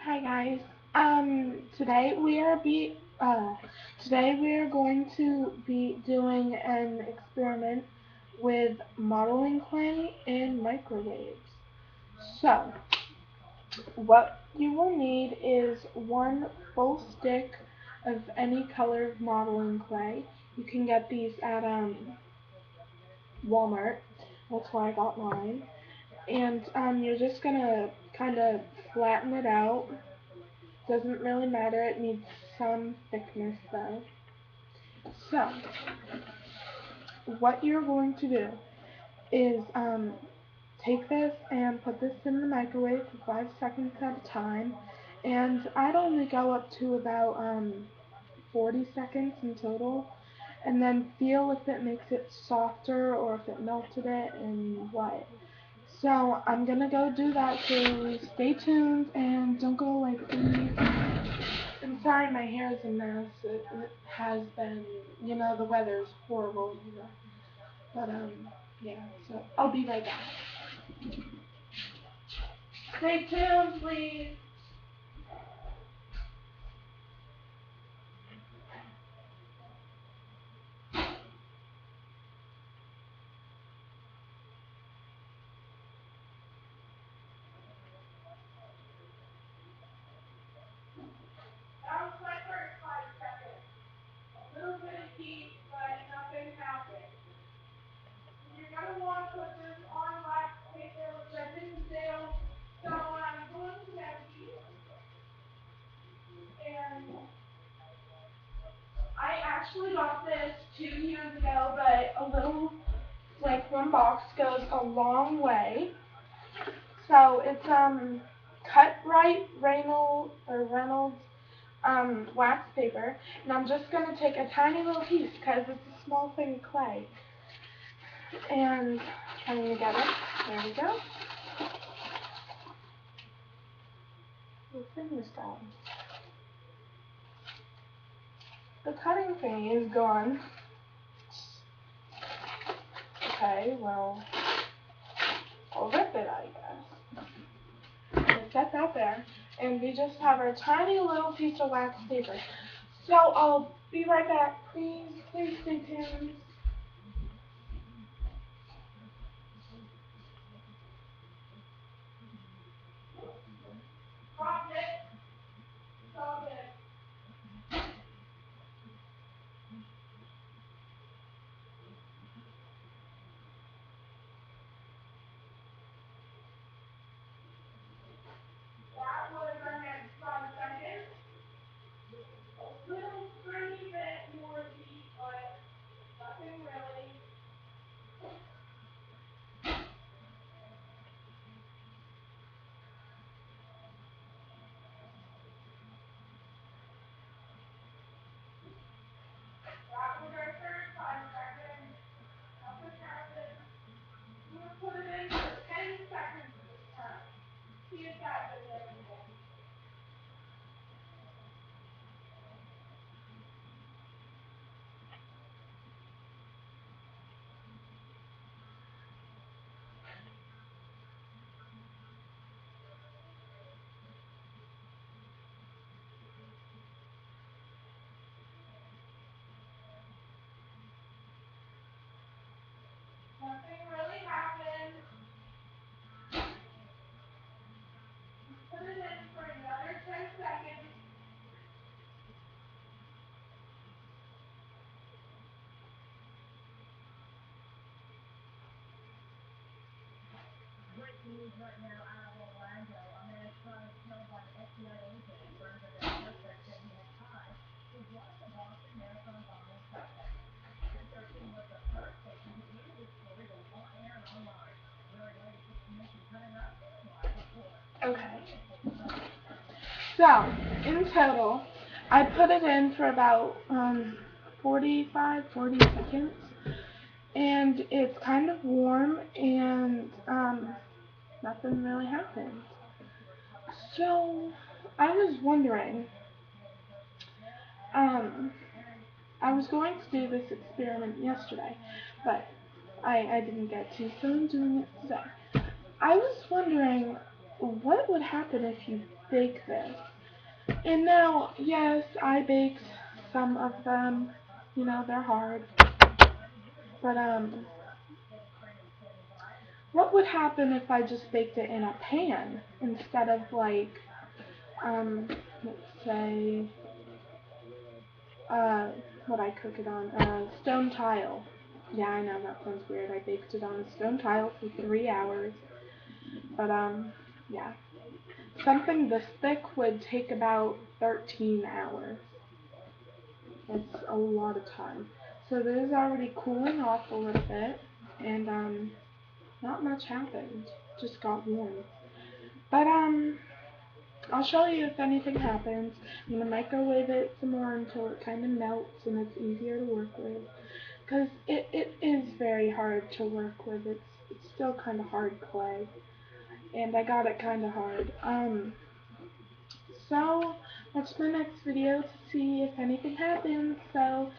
Hi guys. Today we are going to be doing an experiment with modeling clay in microwaves. So, what you will need is one full stick of any color of modeling clay. You can get these at Walmart. That's where I got mine. And you're just gonna kind of flatten it out. Doesn't really matter, it needs some thickness though. So, what you're going to do is take this and put this in the microwave for 5 seconds at a time. And I'd only go up to about 40 seconds in total. And then feel if it makes it softer or if it melted it and what. So I'm gonna go do that, so stay tuned and don't go away please. I'm sorry my hair is a mess. It has been, the weather's horrible here. But, yeah, so I'll be right back. Stay tuned, please. That was my first 5 seconds. A little bit of heat, but nothing happened. You're going to want to put this on wax paper, which I didn't do. So I'm going to get these. And I actually got this 2 years ago, but a little, like, one box goes a long way. So it's cut right Reynolds wax paper, and I'm just gonna take a tiny little piece because it's a small thing of clay. And I'm gonna get it. There we go. The thing is gone. The cutting thing is gone. Okay, well, I'll rip it, I guess. Let's set that there. And we just have our tiny little piece of wax paper. So I'll be right back. Please stay tuned. Drop it. Stop it. That was our next 5 seconds. A little tiny bit more heat, but nothing really. That was our third 5 seconds. Nothing happened. I'm going to put it in for 10 seconds this time. See if that does anything. Nothing really happened. Put it in for another 10 seconds. Okay. So, in total, I put it in for about 45, 40 seconds. And it's kind of warm and nothing really happened. So, I was wondering, um, I was going to do this experiment yesterday, but I didn't get to, so I'm doing it today. I was wondering, what would happen if you bake this? And now, yes, I baked some of them. You know, they're hard. But what would happen if I just baked it in a pan instead of like, um, let's say, uh, what I cook it on? Stone tile. Yeah, I know that sounds weird. I baked it on a stone tile for 3 hours. But yeah. Something this thick would take about 13 hours. It's a lot of time. So this is already cooling off a little bit, and not much happened. Just got warm. But I'll show you if anything happens. I'm gonna microwave it some more until it kind of melts and it's easier to work with. Cause it is very hard to work with. It's still kind of hard clay, and I got it kind of hard. So watch my next video to see if anything happens. So